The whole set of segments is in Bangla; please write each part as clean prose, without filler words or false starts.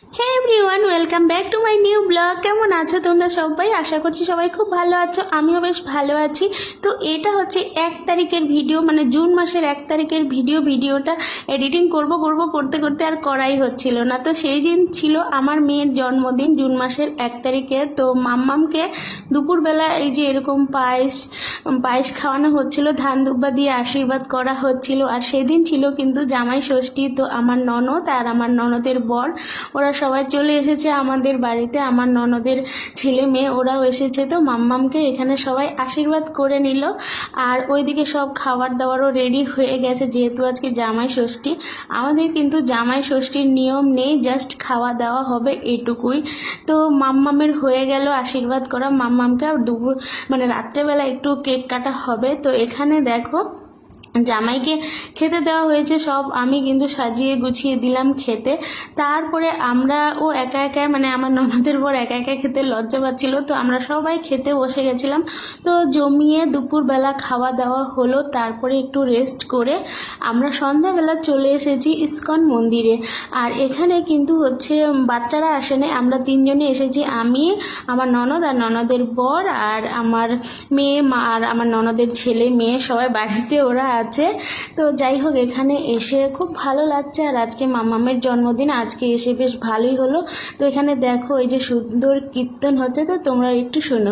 Hey everyone, welcome back to my new blog. কেমন আছো তোমরা সবাই? আশা করছি সবাই খুব ভালো আছো, আমিও বেশ ভালো আছি। তো এটা হচ্ছে 1 তারিখের ভিডিও, মানে জুন মাসের 1 তারিখের ভিডিওটা এডিটিং করতে করতে আর করাই হচ্ছিল না। তো সেই দিন ছিল আমার মেয়ের জন্মদিন, জুন মাসের 1 তারিখে। তো মাম্মামকে দুপুরবেলা এই যে এরকম পায়েস খাওয়ানো হচ্ছিল, ধান দুব্বা দিয়ে আশীর্বাদ করা হচ্ছিল। আর সেদিন ছিল কিন্তু জামাই ষষ্ঠী। তো আমার ননদ আর আমার ননদের বর ওরা সবাই চলে এসেছে আমাদের বাড়িতে, আমার ননদের ছেলে মেয়ে ওরাও এসেছে। তো মাম্মামকে এখানে সবাই আশীর্বাদ করে নিল। আর ওইদিকে সব খাবার দাবারও রেডি হয়ে গেছে, যেহেতু আজকে জামাই ষষ্ঠী। আমাদের কিন্তু জামাই ষষ্ঠীর নিয়ম নেই, জাস্ট খাওয়া দাওয়া হবে এটুকুই। তো মাম্মামের হয়ে গেল আশীর্বাদ করা মাম্মামকে। আর দুপুর মানে রাত্রেবেলা একটু কেক কাটা হবে। তো এখানে দেখো জামাইকে খেতে দেওয়া হয়েছে সব, আমি কিন্তু সাজিয়ে গুছিয়ে দিলাম খেতে। তারপরে ও একা একা, মানে আমার ননদের বর একা একা খেতে লজ্জা পাচ্ছিল। তো আমরা সবাই খেতে বসে গেছিলাম। তো জমিয়ে দুপুরবেলা খাওয়া দাওয়া হলো। তারপরে একটু রেস্ট করে আমরা সন্ধ্যাবেলা চলে এসেছি ইসকন মন্দিরে। আর এখানে কিন্তু হচ্ছে বাচ্চারা আসেনি, আমরা তিনজনে এসেছি, আমি, আমার ননদ আর ননদের বর আর আমার মেয়ে, মা আর আমার ননদের ছেলে মেয়ে সবাই বাড়িতে ওরা আছে। তো যাই হোক, এখানে এসে খুব ভালো লাগছে। আর আজকে মামামের জন্মদিন, আজকে এসে বেশ ভালোই হলো। তো এখানে দেখো এই যে সুন্দর কীর্তন হচ্ছে, তো তোমরা একটু শোনো।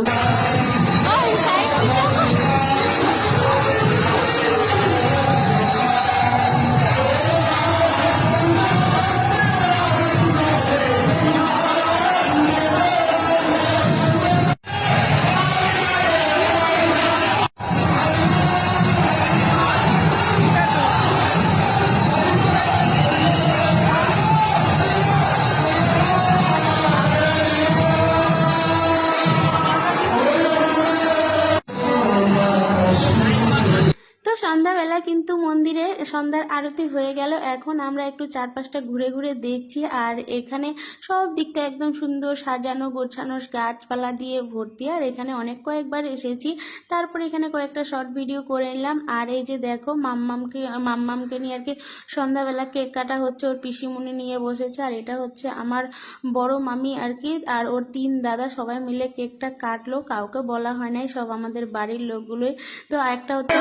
তো সন্ধ্যাবেলা কিন্তু মন্দিরে সন্ধ্যার আরতি হয়ে গেল। এখন আমরা একটু চারপাশটা ঘুরে ঘুরে দেখছি। আর এখানে সব দিকটা একদম সুন্দর সাজানো গোছানো, গাছপালা দিয়ে ভর্তি। আর এখানে কয়েকবার এসেছি। তারপর এখানে কয়েকটা শর্ট ভিডিও করে নিলাম। আর এই যে দেখো মাম্মামকে নিয়ে আর কি সন্ধ্যাবেলা কেক কাটা হচ্ছে, ওর পিসিমণি নিয়ে বসেছে। আর এটা হচ্ছে আমার বড় মামি আর কি, আর ওর 3 দাদা সবাই মিলে কেকটা কাটলো, কাউকে বলা হয় নাই, সব আমাদের বাড়ির লোকগুলোই। তো একটা হচ্ছে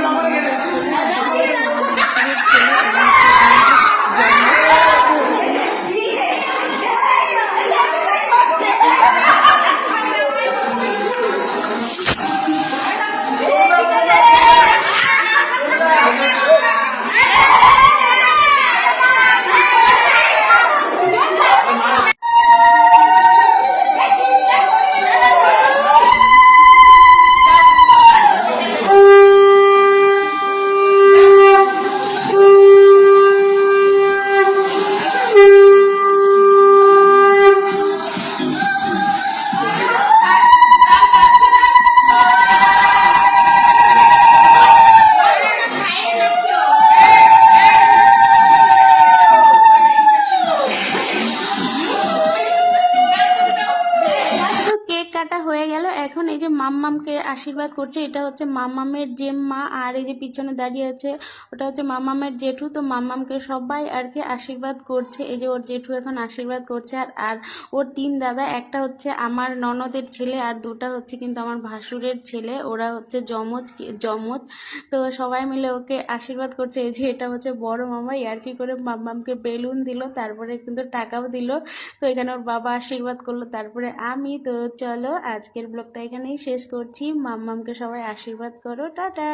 কেক কাটা হয়ে গেল। এখন এই যে মাম্মামকে আশীর্বাদ করছে, এটা হচ্ছে মাম্মামের জেম্মা। আর এই যে পিছনে দাঁড়িয়ে আছে ওটা হচ্ছে মাম্মামের জেঠু। তো মাম্মামকে সবাই আর কি আশীর্বাদ করছে, এই যে ওর জেঠু এখন আশীর্বাদ করছে। আর ওর 3 দাদা, একটা হচ্ছে আমার ননদের ছেলে আর দুটা হচ্ছে কিন্তু আমার ভাসুরের ছেলে, ওরা হচ্ছে জমজ। তো সবাই মিলে ওকে আশীর্বাদ করছে। এই যে এটা হচ্ছে বড় মামা, ইয়ার্কি করে মাম্মামকে বেলুন দিল, তারপরে কিন্তু টাকাও দিল। তো এখানে ওর বাবা আশীর্বাদ করলো, তারপরে আমি। তো চলো আজকের ব্লগটা এখানেই শেষ করছি। মাম্মামকে সবাই আশীর্বাদ করো, টাটা।